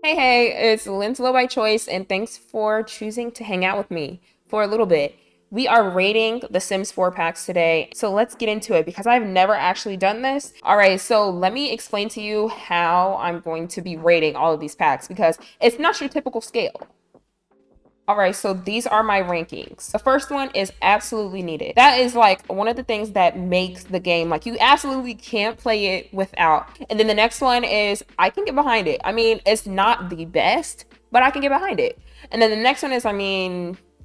Hey, it's Linslow by choice, and thanks for choosing to hang out with me for a little bit. We are rating the Sims 4 packs today, so let's get into it because I've never actually done this. All right, so let me explain to you how I'm going to be rating all of these packs because it's not your typical scale. All right, so these are my rankings. The first one is absolutely needed. That is like one of the things that makes the game, like you absolutely can't play it without. And then the next one is I can get behind it. I mean, it's not the best, but I can get behind it. And then the next one is,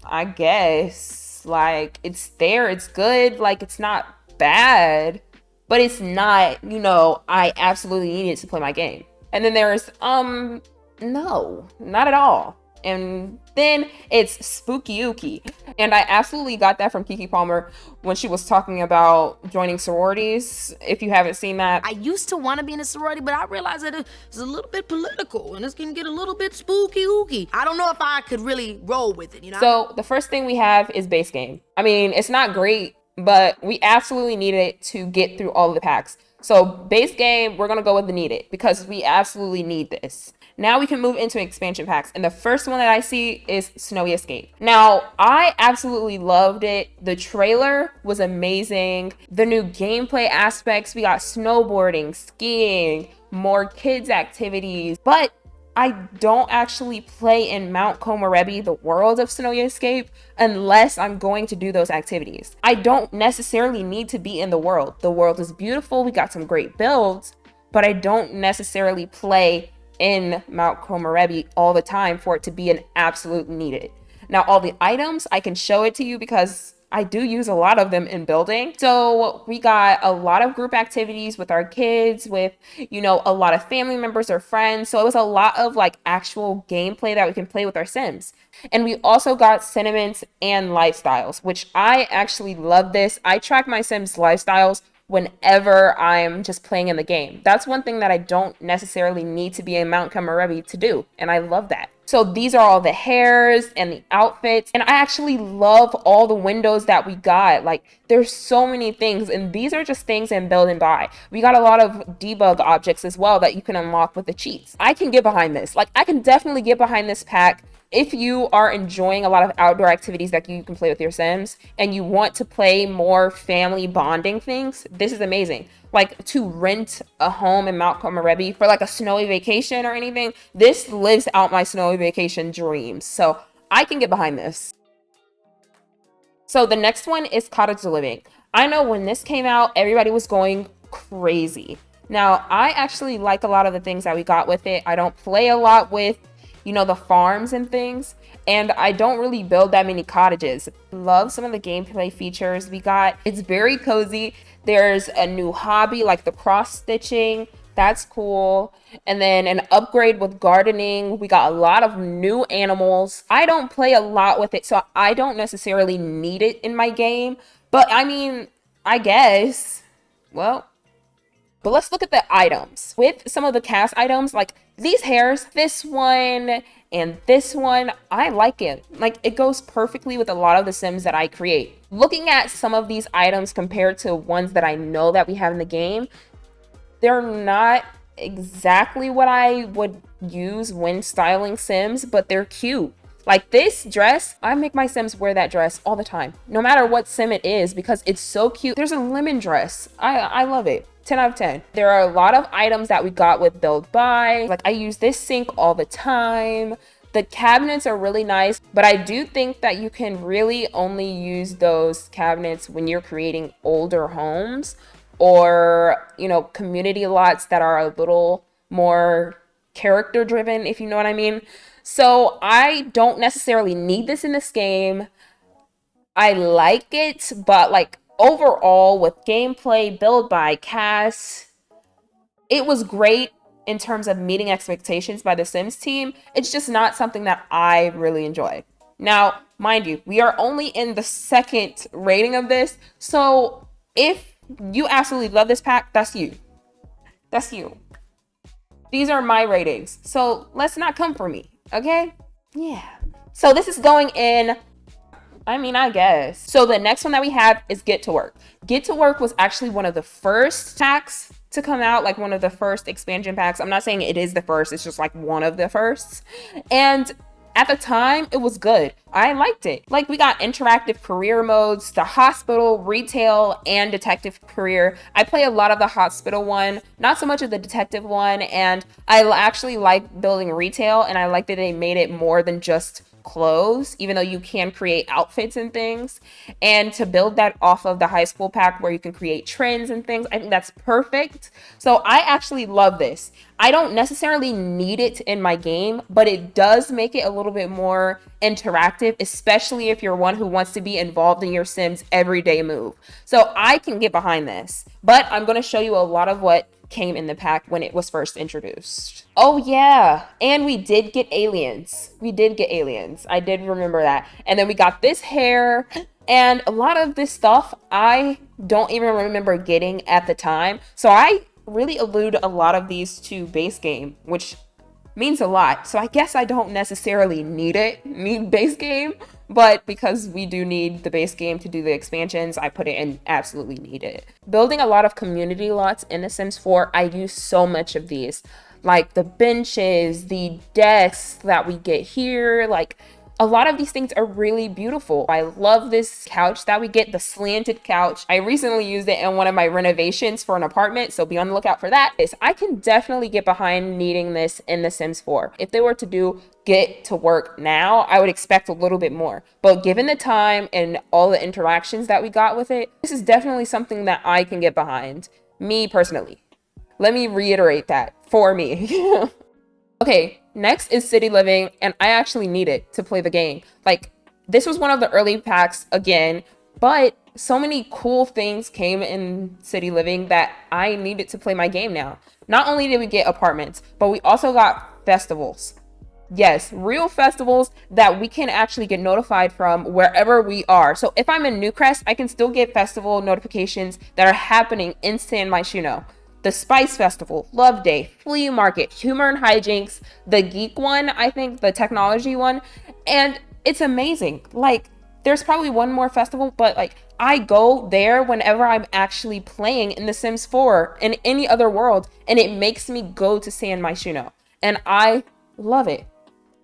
I guess like it's there, it's good, like it's not bad, but it's not, I absolutely need it to play my game. And then there's no, not at all. And then it's Spooky Ookie. And I absolutely got that from Kiki Palmer when she was talking about joining sororities. If you haven't seen that, I used to want to be in a sorority, but I realized that it's a little bit political and this can get a little bit spooky ooky. I don't know if I could really roll with it, So the first thing we have is base game. I mean, it's not great, but we absolutely need it to get through all of the packs. So base game, we're going to go with the needed because we absolutely need this. Now we can move into expansion packs. And the first one that I see is Snowy Escape. Now, I absolutely loved it. The trailer was amazing. The new gameplay aspects, we got snowboarding, skiing, more kids activities, but I don't actually play in Mount Komorebi, the world of Snowy Escape, unless I'm going to do those activities. I don't necessarily need to be in the world. The world is beautiful. We got some great builds, but I don't necessarily play in Mount Komorebi all the time for it to be an absolute needed. Now, all the items, I can show it to you because I do use a lot of them in building. So we got a lot of group activities with our kids, with, a lot of family members or friends. So it was a lot of like actual gameplay that we can play with our Sims. And we also got sentiments and lifestyles, which I actually love this. I track my Sims lifestyles whenever I'm just playing in the game. That's one thing that I don't necessarily need to be in Mount Komorebi to do. And I love that. So these are all the hairs and the outfits. And I actually love all the windows that we got. Like there's so many things. And these are just things in build and buy. We got a lot of debug objects as well that you can unlock with the cheats. I can get behind this. Like I can definitely get behind this pack. If you are enjoying a lot of outdoor activities that you can play with your Sims and you want to play more family bonding things, this is amazing. Like to rent a home in Mount Komorebi for like a snowy vacation or anything, this lives out my snowy vacation dreams. So I can get behind this. So the next one is Cottage Living. I know when this came out, everybody was going crazy. Now, I actually like a lot of the things that we got with it. I don't play a lot with the farms and things, and I don't really build that many cottages. Love some of the gameplay features we got. It's very cozy. There's a new hobby like the cross stitching. That's cool. And then an upgrade with gardening. We got a lot of new animals. I don't play a lot with it, so I don't necessarily need it in my game, but I mean, I guess, well, but let's look at the items. With some of the cast items, like these hairs, this one and this one, I like it. Like it goes perfectly with a lot of the Sims that I create. Looking at some of these items compared to ones that I know that we have in the game, they're not exactly what I would use when styling Sims, but they're cute. Like this dress, I make my Sims wear that dress all the time, no matter what Sim it is, because it's so cute. There's a lemon dress. I love it. 10 out of 10. There are a lot of items that we got with build buy. Like I use this sink all the time. The cabinets are really nice, but I do think that you can really only use those cabinets when you're creating older homes or, community lots that are a little more character driven, if you know what I mean. So I don't necessarily need this in this game. I like it, but like overall with gameplay, build by cast, it was great in terms of meeting expectations by the Sims team. It's just not something that I really enjoy. Now, mind you, we are only in the second rating of this. So if you absolutely love this pack, that's you. That's you. These are my ratings. So let's not come for me, okay? Yeah. So this is going in, I guess. So the next one that we have is Get to Work. Get to Work was actually one of the first packs to come out, like one of the first expansion packs. I'm not saying it is the first, it's just like one of the firsts. And at the time, it was good. I liked it. Like, we got interactive career modes, the hospital, retail, and detective career. I play a lot of the hospital one, not so much of the detective one, and I actually like building retail, and I like that they made it more than just clothes, even though you can create outfits and things. And to build that off of the high school pack where you can create trends and things, I think that's perfect. So I actually love this. I don't necessarily need it in my game, but it does make it a little bit more interactive, especially if you're one who wants to be involved in your Sims everyday move. So I can get behind this, but I'm going to show you a lot of what came in the pack when it was first introduced. Oh yeah, and we did get aliens. We did get aliens. I did remember that. And then we got this hair, and a lot of this stuff I don't even remember getting at the time. So I really allude a lot of these to base game, which means a lot. So I guess I don't necessarily need base game, but because we do need the base game to do the expansions, I put it in absolutely need it. Building a lot of community lots in The Sims 4, I use so much of these, like the benches, the desks that we get here, like a lot of these things are really beautiful. I love this couch that we get, the slanted couch. I recently used it in one of my renovations for an apartment, so be on the lookout for that. I can definitely get behind needing this in The Sims 4. If they were to do get to work now, I would expect a little bit more. But given the time and all the interactions that we got with it, this is definitely something that I can get behind, me personally. Let me reiterate that, for me. Okay, next is City Living, and I actually need it to play the game. Like, this was one of the early packs again, but so many cool things came in City Living that I needed to play my game now. Not only did we get apartments, but we also got festivals. Yes, real festivals that we can actually get notified from wherever we are. So if I'm in Newcrest, I can still get festival notifications that are happening in San Myshuno. The Spice Festival, Love Day, Flea Market, Humor and Hijinks, the Geek one, I think, the technology one, and it's amazing. Like, there's probably one more festival, but like, I go there whenever I'm actually playing in The Sims 4 in any other world, and it makes me go to San Myshuno, and I love it.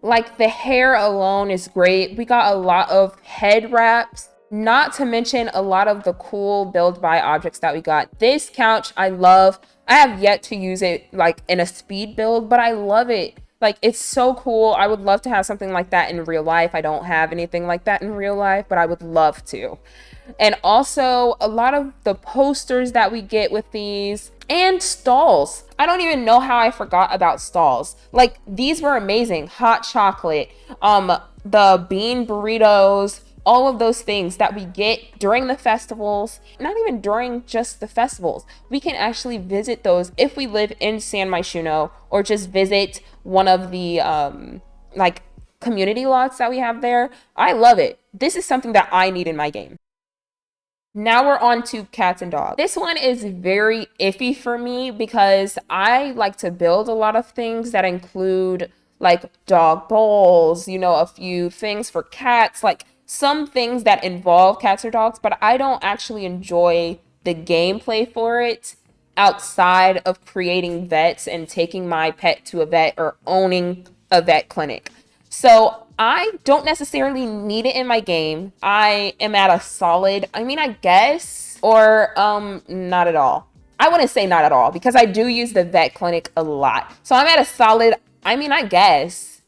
Like, the hair alone is great. We got a lot of head wraps, not to mention a lot of the cool build by objects that we got. This couch, I love. I have yet to use it like in a speed build, but I love it. Like, it's so cool. I would love to have something like that in real life. I don't have anything like that in real life, but I would love to. And also a lot of the posters that we get with these, and stalls. I don't even know how I forgot about stalls. Like, these were amazing. Hot chocolate, the bean burritos, all of those things that we get during the festivals, not even during just the festivals. We can actually visit those if we live in San Myshuno, or just visit one of the like community lots that we have there. I love it. This is something that I need in my game. Now we're on to cats and dogs. This one is very iffy for me because I like to build a lot of things that include like dog bowls, you know, a few things for cats, like some things that involve cats or dogs, but I don't actually enjoy the gameplay for it outside of creating vets and taking my pet to a vet or owning a vet clinic. So I don't necessarily need it in my game. I am at a solid, I mean, I guess, or not at all. I wouldn't say not at all because I do use the vet clinic a lot. So I'm at a solid, I mean, I guess,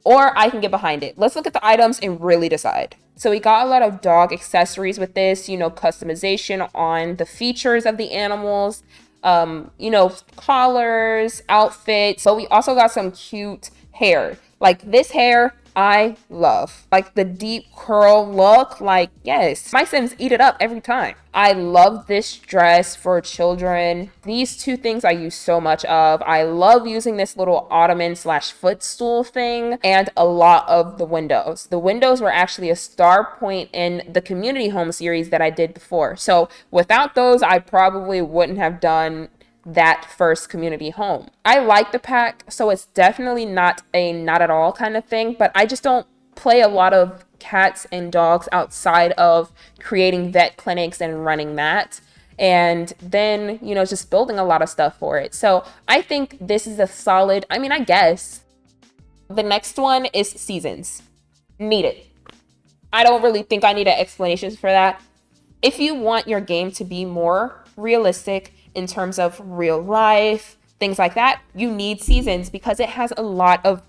or I can get behind it. Let's look at the items and really decide. So we got a lot of dog accessories with this, you know, customization on the features of the animals, you know, collars, outfits, but we also got some cute hair. Like this hair, I love. Like the deep curl look, like yes, my Sims eat it up every time. I love this dress for children. These two things I use so much of. I love using this little ottoman slash footstool thing, and a lot of the windows. The windows were actually a star point in the community home series that I did before. So without those, I probably wouldn't have done that first community home. I like the pack, so it's definitely not a not at all kind of thing, but I just don't play a lot of cats and dogs outside of creating vet clinics and running that. and then, just building a lot of stuff for it. So I think this is a solid, I guess. The next one is seasons. Need it. I don't really think I need an explanation for that. If you want your game to be more realistic in terms of real life, things like that, you need seasons because it has a lot of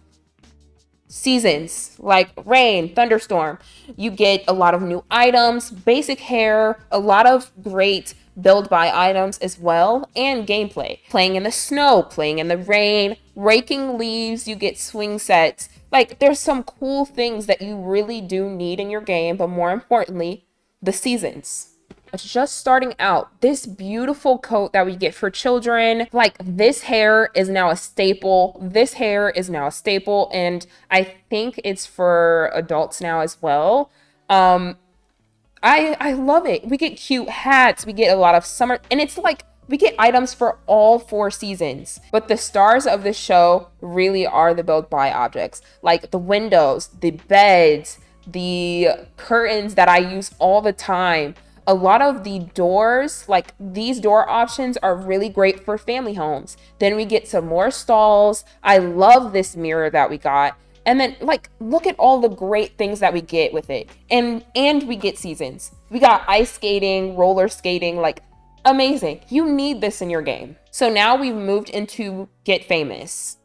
seasons like rain, thunderstorm. You get a lot of new items, basic hair, a lot of great build by items as well, and gameplay. Playing in the snow, playing in the rain, raking leaves, you get swing sets. Like, there's some cool things that you really do need in your game, but more importantly, the seasons. Just starting out, this beautiful coat that we get for children, like this hair is now a staple. This hair is now a staple, and I think it's for adults now as well. I love it. We get cute hats, we get a lot of summer, and it's like we get items for all 4 seasons. But the stars of the show really are the build buy objects, like the windows, the beds, the curtains that I use all the time. A lot of the doors, like these door options, are really great for family homes. Then we get some more stalls. I love this mirror that we got. And then, like, look at all the great things that we get with it. And we get seasons. We got ice skating, roller skating, like, amazing. You need this in your game. So now we've moved into Get Famous.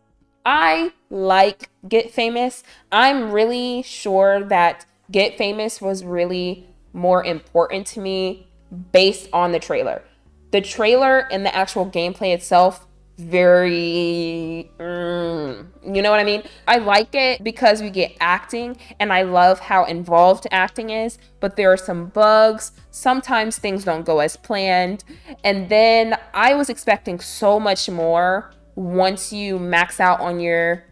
I like Get Famous. I'm really sure that Get Famous was really more important to me based on the trailer. The trailer and the actual gameplay itself, very, you know what I mean? I like it because we get acting, and I love how involved acting is, but there are some bugs. Sometimes things don't go as planned. And then I was expecting so much more once you max out on your,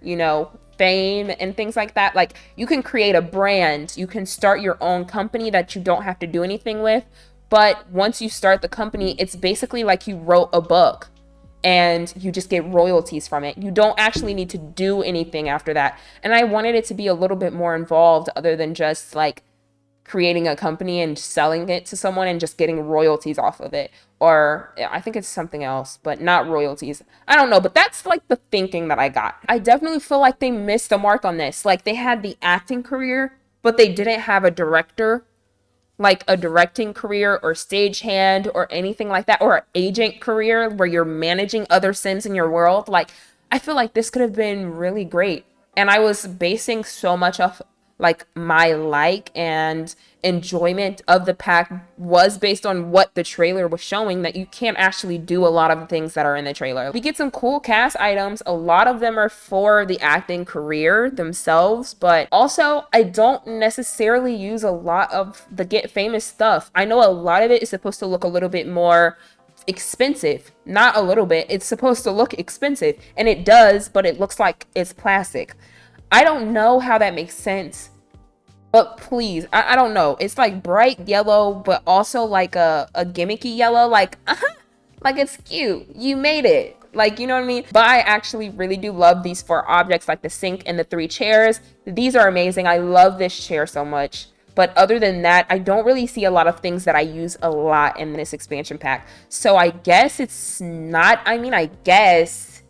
fame and things like that. Like, you can create a brand, you can start your own company that you don't have to do anything with. But once you start the company, it's basically like you wrote a book and you just get royalties from it. You don't actually need to do anything after that. And I wanted it to be a little bit more involved other than just like creating a company and selling it to someone and just getting royalties off of it. Or I think it's something else, but not royalties. I don't know, but that's like the thinking that I got. I definitely feel like they missed the mark on this. Like, they had the acting career, but they didn't have a director, like a directing career or stagehand or anything like that, or an agent career where you're managing other Sims in your world. Like, I feel like this could have been really great. And I was basing so much of like my and enjoyment of the pack was based on what the trailer was showing, that you can't actually do a lot of the things that are in the trailer. We get some cool cast items. A lot of them are for the acting career themselves, but also I don't necessarily use a lot of the Get Famous stuff. I know a lot of it is supposed to look a little bit more expensive. Not a little bit. It's supposed to look expensive, and it does, but it looks like it's plastic. I don't know how that makes sense, but please, I don't know. It's like bright yellow, but also like a gimmicky yellow, like it's cute. You made it. Like, you know what I mean? But I actually really do love these 4 objects, like the sink and the 3 chairs. These are amazing. I love this chair so much. But other than that, I don't really see a lot of things that I use a lot in this expansion pack. So I guess it's not, I guess,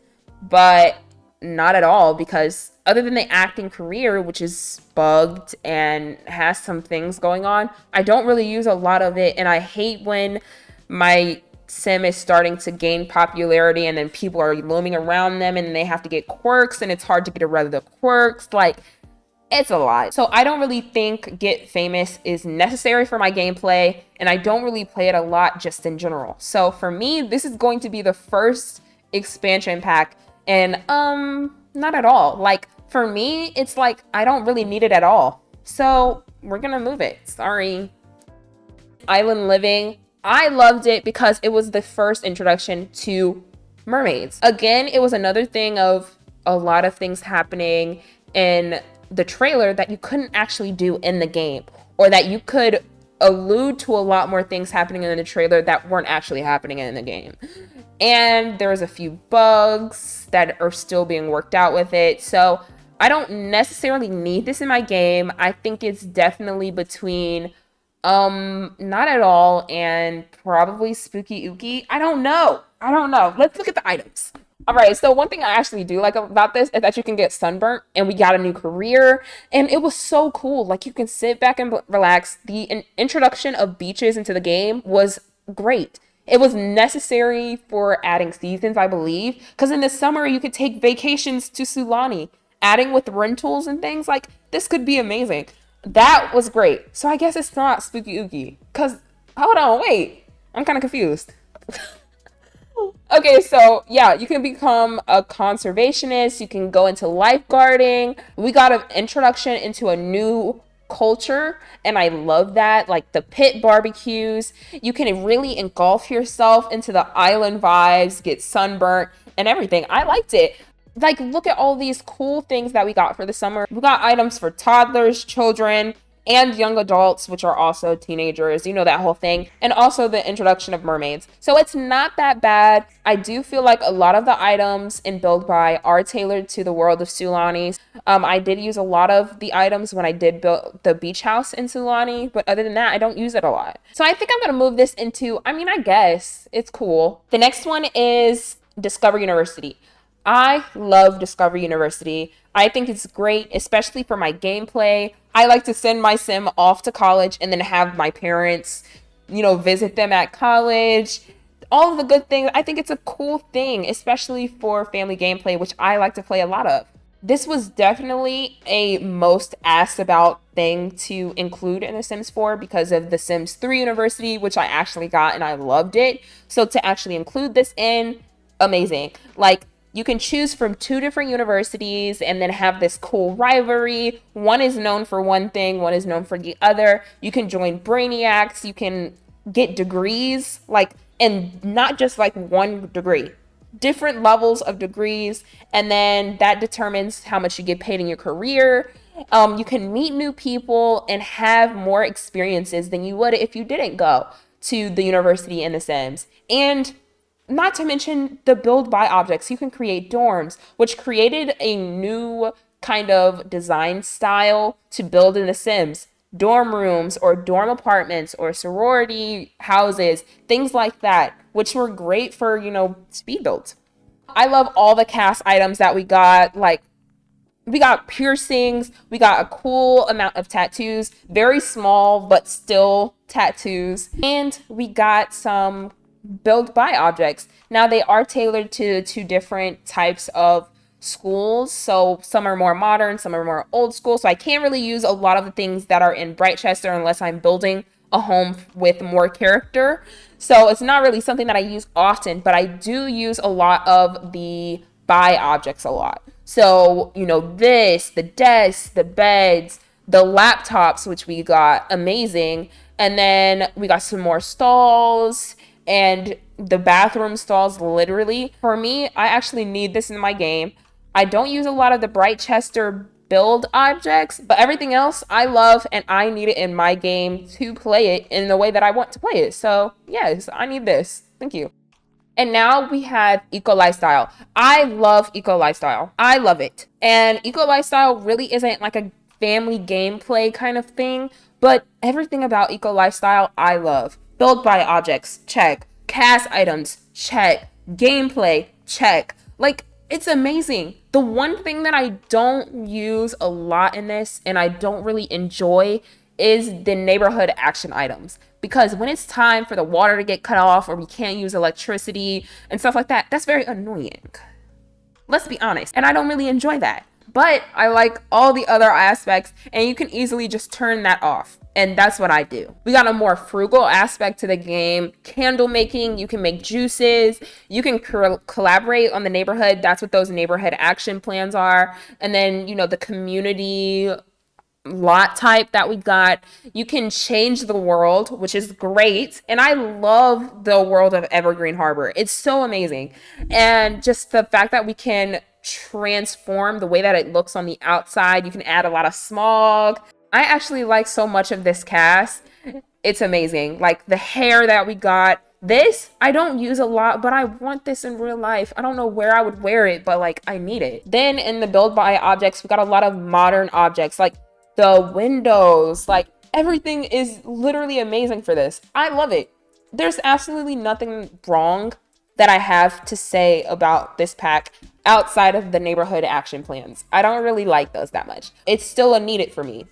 but not at all, because other than the acting career, which is bugged and has some things going on, I don't really use a lot of it. And I hate when my sim is starting to gain popularity and then people are looming around them and they have to get quirks and it's hard to get rid of the quirks. Like, it's a lot. So I don't really think Get Famous is necessary for my gameplay, and I don't really play it a lot just in general. So for me, this is going to be the first expansion pack, and not at all. Like, for me, it's like I don't really need it at all. So we're gonna move it. Sorry. Island Living. I loved it because it was the first introduction to mermaids. Again, it was another thing of a lot of things happening in the trailer that you couldn't actually do in the game, or that you could allude to a lot more things happening in the trailer that weren't actually happening in the game. And there was a few bugs that are still being worked out with it. So I don't necessarily need this in my game. I think it's definitely between Not at all, and probably spooky ooky. I don't know. I don't know. Let's look at the items. All right, so one thing I actually do like about this is that you can get sunburnt, and we got a new career, and it was so cool. Like you can sit back and relax. The introduction of beaches into the game was great. It was necessary for adding seasons, I believe, because in the summer you could take vacations to Sulani. Adding with rentals and things like this could be amazing. That was great. So I guess it's not spooky ooky. Cause hold on, wait. I'm kind of confused. Okay, so yeah, you can become a conservationist, you can go into lifeguarding. We got an introduction into a new culture, and I love that. Like the pit barbecues, you can really engulf yourself into the island vibes, get sunburnt and everything. I liked it. Like, look at all these cool things that we got for the summer. We got items for toddlers, children, and young adults, which are also teenagers, you know, that whole thing. And also the introduction of mermaids. So it's not that bad. I do feel like a lot of the items in Build Buy are tailored to the world of Sulani. I did use a lot of the items when I did build the beach house in Sulani, but other than that, I don't use it a lot. So I think I'm gonna move this into, I mean, I guess it's cool. The next one is Discover University. I love Discover University. I think it's great, especially for my gameplay. I like to send my sim off to college and then have my parents, you know, visit them at college. All of the good things. I think it's a cool thing, especially for family gameplay, which I like to play a lot of. This was definitely a most asked about thing to include in The Sims 4 because of The Sims 3 University, which I actually got and I loved it. So to actually include this in, amazing. Like, you can choose from 2 different universities and then have this cool rivalry. One is known for one thing, one is known for the other. You can join brainiacs, you can get degrees, like, and not just like one degree, different levels of degrees, and then that determines how much you get paid in your career. You can meet new people and have more experiences than you would if you didn't go to the university in The Sims. And not to mention the build by objects. You can create dorms, which created a new kind of design style to build in The Sims. Dorm rooms or dorm apartments or sorority houses, things like that, which were great for, you know, speed builds. I love all the cast items that we got. Like, we got piercings, we got a cool amount of tattoos, very small, but still tattoos. And we got some build by objects. Now they are tailored to 2 different types of schools. So some are more modern, some are more old school. So I can't really use a lot of the things that are in Brightchester unless I'm building a home with more character. So it's not really something that I use often, but I do use a lot of the buy objects a lot. So, you know, the desks, the beds, the laptops, which we got, amazing. And then we got some more stalls and the bathroom stalls. Literally, for me, I actually need this in my game. I don't use a lot of the Brightchester build objects, but everything else I love and I need it in my game to play it in the way that I want to play it. So yes, I need this. Thank you. And now we have EcoLifestyle. I love EcoLifestyle. I love it. And EcoLifestyle really isn't like a family gameplay kind of thing, but everything about EcoLifestyle I love. Build by objects, check. Cast items, check. Gameplay, check. Like, it's amazing. The one thing that I don't use a lot in this and I don't really enjoy is the neighborhood action items. Because when it's time for the water to get cut off or we can't use electricity and stuff like that, that's very annoying. Let's be honest. And I don't really enjoy that. But I like all the other aspects and you can easily just turn that off. And that's what I do. We got a more frugal aspect to the game. Candle making, you can make juices. You can collaborate on the neighborhood. That's what those neighborhood action plans are. And then, you know, the community lot type that we got. You can change the world, which is great. And I love the world of Evergreen Harbor. It's so amazing. And just the fact that we can transform the way that it looks on the outside. You can add a lot of smog. I actually like so much of this cast. It's amazing. Like the hair that we got. This I don't use a lot, but I want this in real life. I don't know where I would wear it, but like I need it. Then in the build by objects, we got a lot of modern objects like the windows, like Everything is literally amazing for this. I love it. There's absolutely nothing wrong that I have to say about this pack outside of the neighborhood action plans. I don't really like those that much. It's still a need it for me.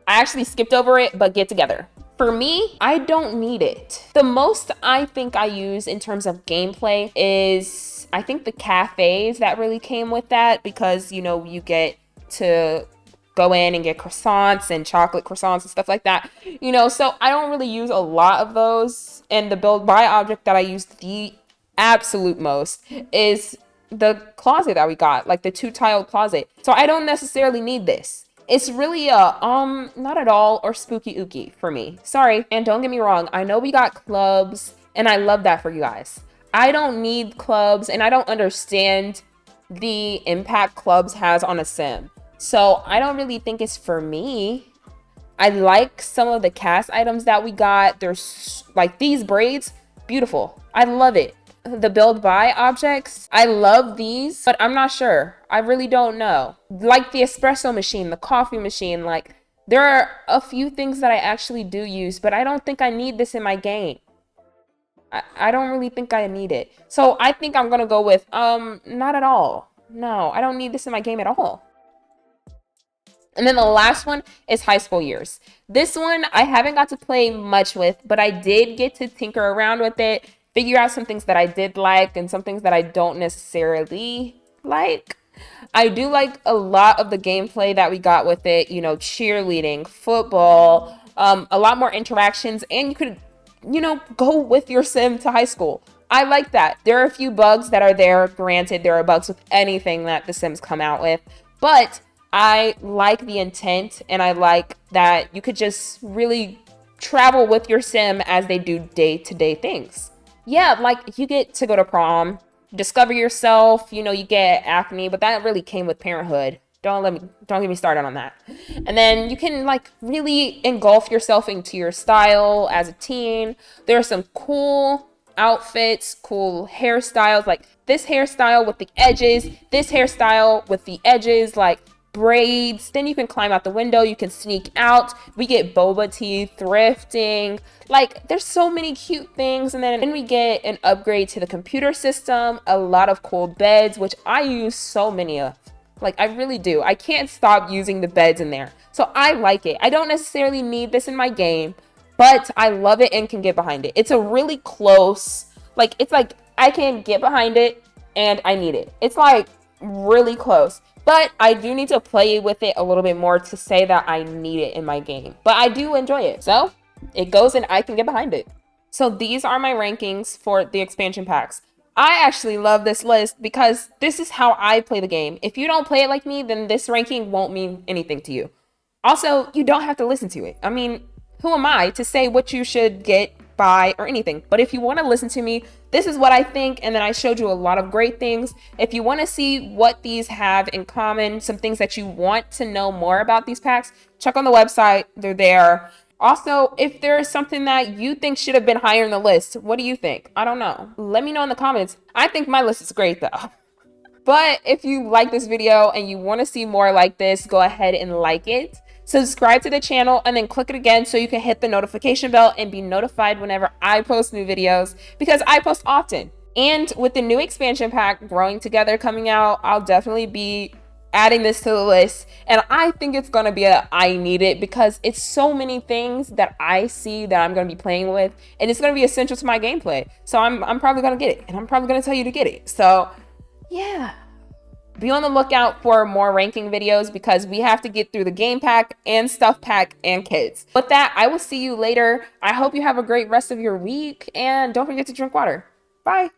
I actually skipped over it, but get together. For me, I don't need it. The most I think I use in terms of gameplay is, I think the cafes that really came with that, because, you know, you get to go in and get croissants and chocolate croissants and stuff like that, you know, so I don't really use a lot of those. And the build buy object that I use the absolute most is the closet that we got, like the 2-tiled closet. So I don't necessarily need this. It's really a not at all or spooky ooky for me. Sorry. And don't get me wrong, I know we got clubs and I love that for you guys. I don't need clubs and I don't understand the impact clubs has on a sim. So I don't really think it's for me. I like some of the cast items that we got. There's like these braids, beautiful. I love it. The build buy objects, I love these, but I'm not sure. I really don't know. Like the espresso machine, the coffee machine, like there are a few things that I actually do use, but I don't think I need this in my game. I don't really think I need it. So I think I'm gonna go with not at all. No, I don't need this in my game at all. And then the last one is high school years. This one I haven't got to play much with, but I did get to tinker around with it, figure out some things that I did like and some things that I don't necessarily like. I do like a lot of the gameplay that we got with it, you know, cheerleading, football, a lot more interactions, and you could, you know, go with your sim to high school. I like that. There are a few bugs that are there. Granted, there are bugs with anything that the Sims come out with, but I like the intent, and I like that you could just really travel with your sim as they do day-to-day things. Yeah, like you get to go to prom, discover yourself, you know, you get acne, but that really came with parenthood. Don't get me started on that. And then you can like really engulf yourself into your style as a teen. There are some cool outfits, cool hairstyles, like this hairstyle with the edges, this hairstyle with the edges, like braids. Then you can climb out the window, you can sneak out. We get boba tea, thrifting, like there's so many cute things. And then we get an upgrade to the computer system, a lot of cool beds, which I use so many of. Like I really do. I can't stop using the beds in there. So I like it. I don't necessarily need this in my game, but I love it and can get behind it. It's a really close, like it's like I can get behind it and I need it. It's like really close. But I do need to play with it a little bit more to say that I need it in my game. But I do enjoy it. So it goes and I can get behind it. So these are my rankings for the expansion packs. I actually love this list because this is how I play the game. If you don't play it like me, then this ranking won't mean anything to you. Also, you don't have to listen to it. I mean, who am I to say what you should get, buy, or anything? But if you want to listen to me, this is what I think, and then I showed you a lot of great things. If you want to see what these have in common, some things that you want to know more about these packs, check on the website. They're there. Also, if there is something that you think should have been higher in the list, what do you think? I don't know. Let me know in the comments. I think my list is great though. But if you like this video and you want to see more like this, go ahead and like it. Subscribe to the channel and then click it again so you can hit the notification bell and be notified whenever I post new videos, because I post often. And with the new expansion pack, Growing Together, coming out, I'll definitely be adding this to the list. And I think it's going to be I need it, because it's so many things that I see that I'm going to be playing with, and it's going to be essential to my gameplay. So I'm probably going to get it, and I'm probably going to tell you to get it. So yeah. Be on the lookout for more ranking videos, because we have to get through the game pack and stuff pack and kids. With that, I will see you later. I hope you have a great rest of your week, and don't forget to drink water. Bye.